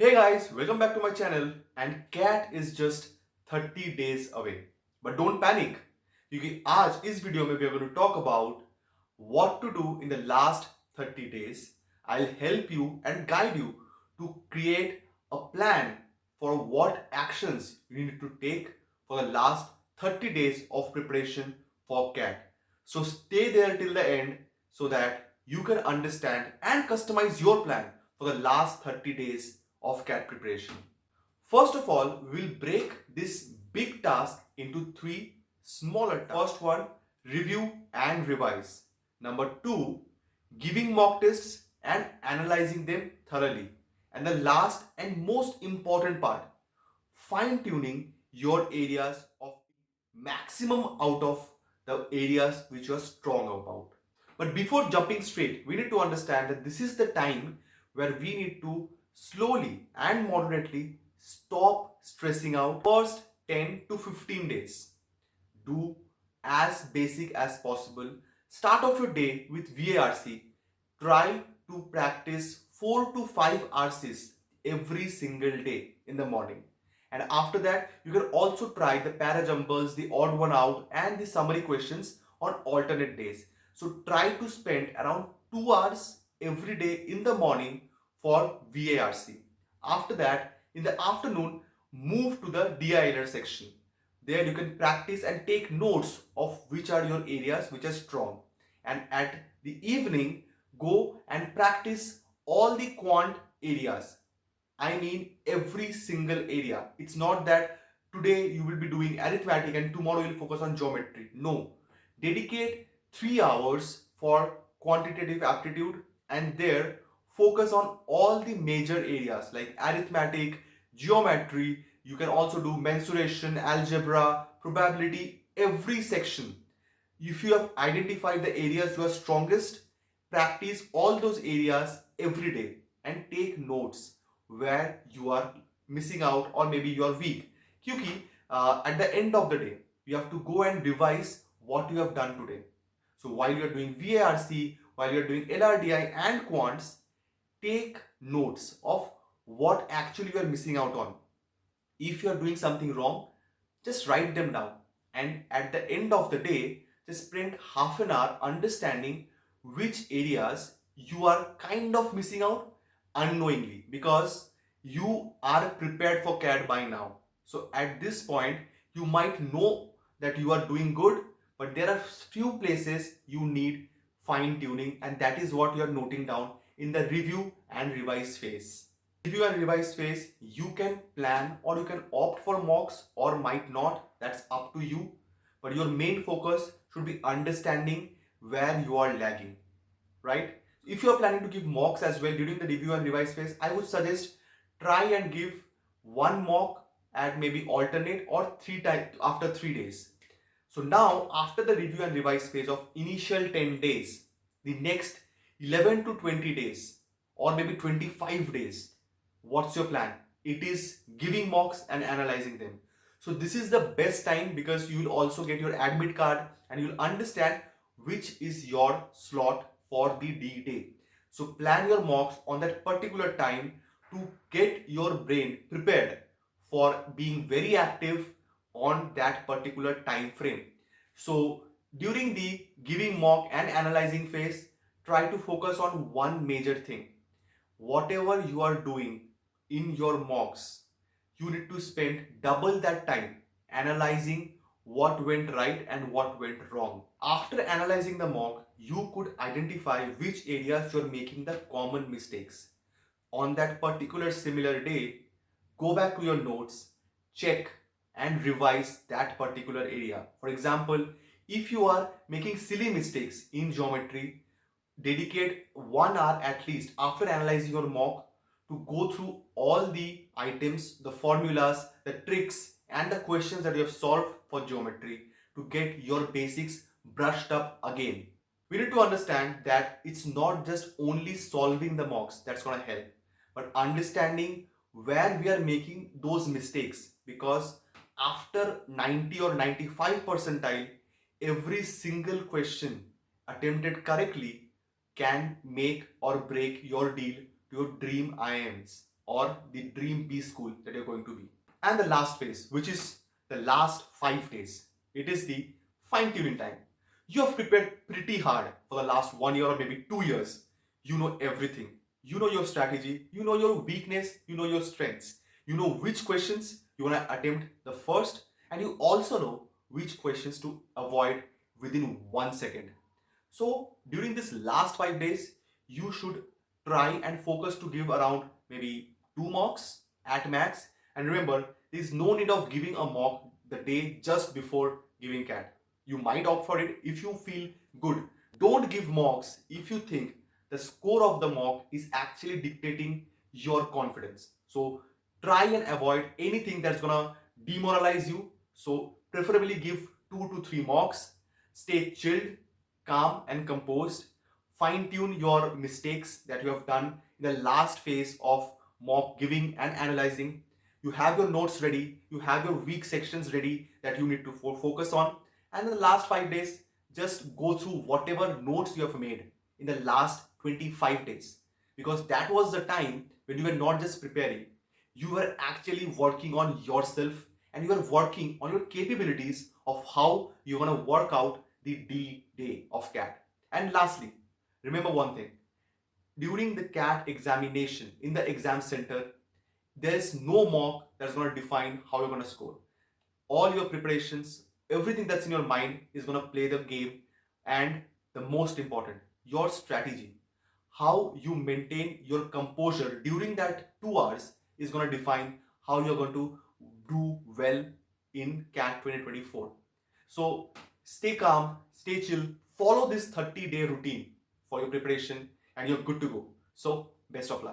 Hey guys, welcome back to my channel. And CAT is just 30 days away. But don't panic क्योंकि आज इस video में we are going to talk about what to do in the last 30 days. I'll help you and guide you to create a plan for what actions you need to take for the last 30 days of preparation for CAT. So stay there till the end so that you can understand and customize your plan for the last 30 days of CAT preparation. First of all, we'll break this big task into three smaller tasks. First one, review and revise. Number two, giving mock tests and analyzing them thoroughly. And the last and most important part, fine tuning your areas of maximum out of the areas which you are strong about. But before jumping straight, we need to understand that this is the time where we need to slowly and moderately stop stressing out. First 10 to 15 days, do as basic as possible. Start off your day with VARC. Try to practice 4 to 5 RCs every single day in the morning. And after that, you can also try the para jumpers, the odd one out, and the summary questions on alternate days. So try to spend around 2 hours every day in the morning for VARC. After that, in the afternoon, move to the DILR section. There you can practice and take notes of which are your areas which are strong. And at the evening, go and practice all the quant areas. I mean every single area. It's not that today you will be doing arithmetic and tomorrow you'll focus on geometry. No. Dedicate 3 hours for quantitative aptitude and there focus on all the major areas like arithmetic, geometry. You can also do mensuration, algebra, probability, every section. If you have identified the areas you are strongest, practice all those areas every day and take notes where you are missing out or maybe you are weak. क्योंकि at the end of the day, you have to go and revise what you have done today. So while you are doing VARC, while you are doing LRDI and quants, take notes of what actually you are missing out on. If you are doing something wrong, just write them down. And at the end of the day, just spend half an hour understanding which areas you are kind of missing out unknowingly because you are prepared for CAD by now. So at this point, you might know that you are doing good, but there are few places you need fine tuning, and that is what you are noting down in the review and revise phase. Review and revise phase, you can plan or you can opt for mocks or might not, that's up to you. But your main focus should be understanding where you are lagging, right? If you are planning to give mocks as well during the review and revise phase, I would suggest try and give one mock at maybe alternate or 3 times after 3 days. So now after the review and revise phase of initial 10 days, the next 11 to 20 days or maybe 25 days, what's your plan? It is giving mocks and analyzing them. So this is the best time because you will also get your admit card and you'll understand which is your slot for the D day. So plan your mocks on that particular time to get your brain prepared for being very active on that particular time frame. So during the giving mock and analyzing phase, try to focus on one major thing. Whatever you are doing in your mocks, you need to spend double that time analyzing what went right and what went wrong. After analyzing the mock, you could identify which areas you're making the common mistakes. On that particular similar day, go back to your notes, check and revise that particular area. For example, if you are making silly mistakes in geometry, dedicate 1 hour at least after analyzing your mock to go through all the items, the formulas, the tricks and the questions that you have solved for geometry to get your basics brushed up again. We need to understand that it's not just only solving the mocks that's going to help, but understanding where we are making those mistakes, because after 90 or 95 percentile, every single question attempted correctly can make or break your deal to your dream IIMs. or the dream B school that you're going to be. And the last phase, which is the last 5 days, it is the fine tuning time. You have prepared pretty hard for the last 1 year or maybe 2 years. You know everything. You know your strategy, you know your weakness, you know your strengths. You know which questions you want to attempt the first, and you also know which questions to avoid within 1 second. So during this last 5 days, you should try and focus to give around maybe 2 mocks at max. And remember, there is no need of giving a mock the day just before giving cat. You might opt for it if you feel good. Don't give mocks if you think the score of the mock is actually dictating your confidence. So try and avoid anything that's gonna demoralize you. So preferably give 2 to 3 mocks. Stay chilled, calm and composed. Fine tune your mistakes that you have done in the last phase of mock giving and analyzing. You have your notes ready, you have your weak sections ready that you need to focus on. And in the last 5 days, just go through whatever notes you have made in the last 25 days. Because that was the time when you were not just preparing, you were actually working on yourself and you are working on your capabilities of how you're going to work out the D day of CAT. And lastly, remember one thing, during the CAT examination in the exam center, there's no mock that's going to define how you're going to score. All your preparations, everything that's in your mind is going to play the game, and the most important, your strategy, how you maintain your composure during that 2 hours is going to define how you're going to do well in CAT 2024. So stay calm, stay chill, follow this 30-day routine for your preparation, and you're good to go. So best of luck.